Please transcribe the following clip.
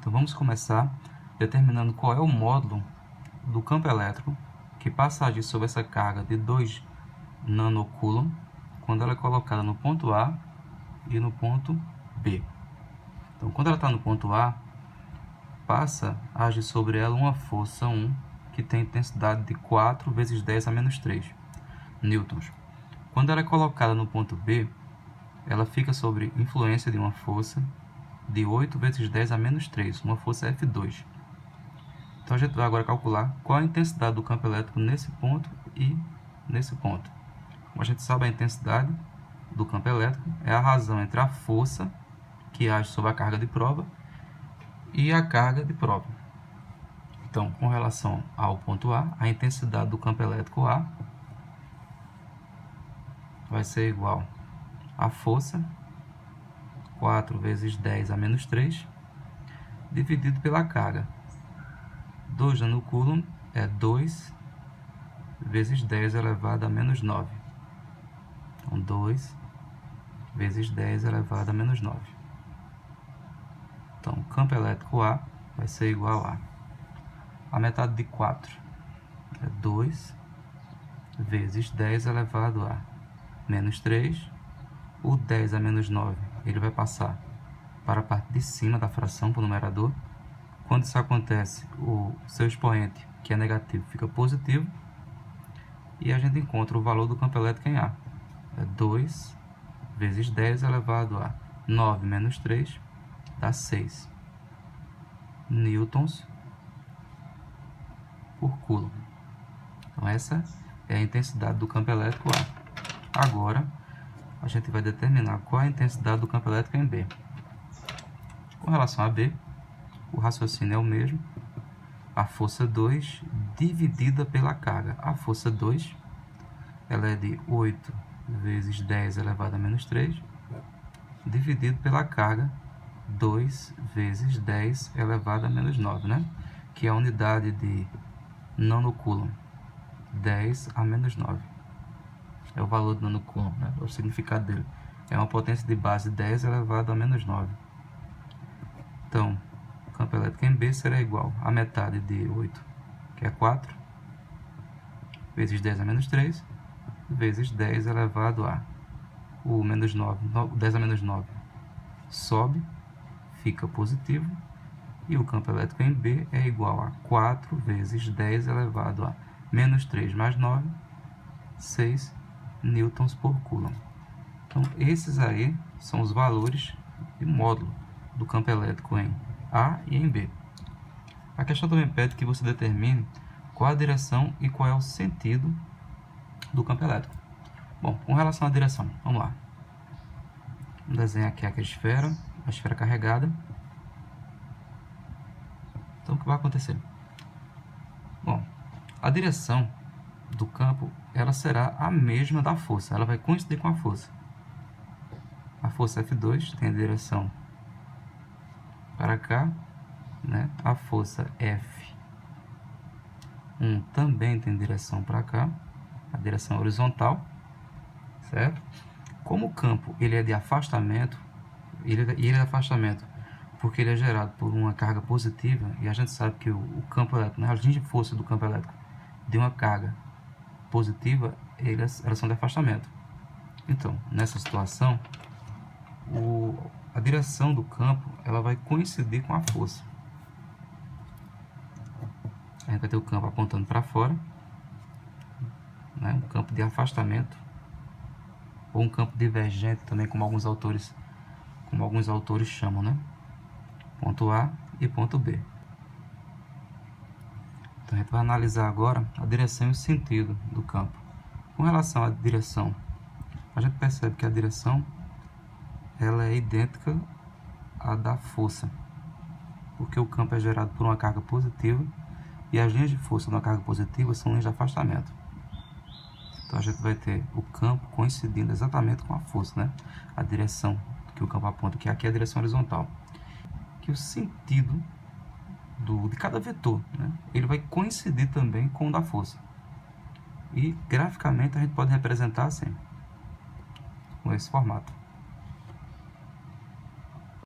Então vamos começar determinando qual é o módulo do campo elétrico que passa a agir sobre essa carga de 2 nanocoulomb quando ela é colocada no ponto A e no ponto B. Então quando ela está no ponto A, passa a agir sobre ela uma força 1 que tem intensidade de 4 vezes 10 a menos 3 newtons. Quando ela é colocada no ponto B, ela fica sob influência de uma força de 8 vezes 10 a menos 3, uma força F2. Então a gente vai agora calcular qual a intensidade do campo elétrico nesse ponto e nesse ponto. Como a gente sabe, a intensidade do campo elétrico é a razão entre a força que age sobre a carga de prova e a carga de prova. Então, com relação ao ponto A, a intensidade do campo elétrico A vai ser igual à força 4 vezes 10 a menos 3 dividido pela carga. 2 nanocoulomb é 2 vezes 10 elevado a menos 9. Então, 2 vezes 10 elevado a menos 9. Então, o campo elétrico A vai ser igual a metade de 4 é 2 vezes 10 elevado a menos 3. O 10 a menos 9, ele vai passar para a parte de cima da fração, para o numerador. Quando isso acontece, o seu expoente, que é negativo, fica positivo. E a gente encontra o valor do campo elétrico em A. É 2 vezes 10 elevado a 9 menos 3, dá 6 newtons por coulomb. Então essa é a intensidade do campo elétrico A. Agora, a gente vai determinar qual é a intensidade do campo elétrico em B. Com relação a B, o raciocínio é o mesmo. A força 2 dividida pela carga. A força 2 ela é de 8 vezes 10 elevado a menos 3, dividido pela carga 2 vezes 10 elevado a menos 9, né? Que é a unidade de nanocoulomb, 10 a menos 9. É o valor do nanocoulomb, né? O significado dele. É uma potência de base 10 elevado a menos 9. Então, o campo elétrico em B será igual a metade de 8, que é 4, vezes 10 a menos 3, vezes 10 elevado a o menos 9, 10 a menos 9 sobe, fica positivo, e o campo elétrico em B é igual a 4 vezes 10 elevado a menos 3 mais 9, 6 newtons por coulomb. Então, esses aí são os valores de módulo do campo elétrico em A e em B. A questão também pede que você determine qual a direção e qual é o sentido do campo elétrico. Bom, com relação à direção, vamos lá. Vamos desenhar aqui a esfera carregada. Então, o que vai acontecer? Bom, a direção do campo, ela será a mesma da força, ela vai coincidir com a força. A força F2 tem a direção para cá, né? A força F1 também tem direção para cá, a direção horizontal, certo? Como o campo ele é de afastamento, ele é de afastamento porque ele é gerado por uma carga positiva, e a gente sabe que o campo elétrico, né, as linhas de força do campo elétrico de uma carga positiva, elas são de afastamento. Então, nessa situação, a direção do campo ela vai coincidir com a força. A gente vai ter o campo apontando para fora, né, um campo de afastamento, ou um campo divergente também, como alguns autores chamam, né? Ponto A e ponto B. Então a gente vai analisar agora a direção e o sentido do campo. Com relação à direção, a gente percebe que a direção ela é idêntica à da força, porque o campo é gerado por uma carga positiva e as linhas de força de uma carga positiva são linhas de afastamento. Então a gente vai ter o campo coincidindo exatamente com a força, né? A direção que o campo aponta, que aqui é a direção horizontal. Que o sentido de cada vetor, né, ele vai coincidir também com o da força. E graficamente a gente pode representar assim, com esse formato.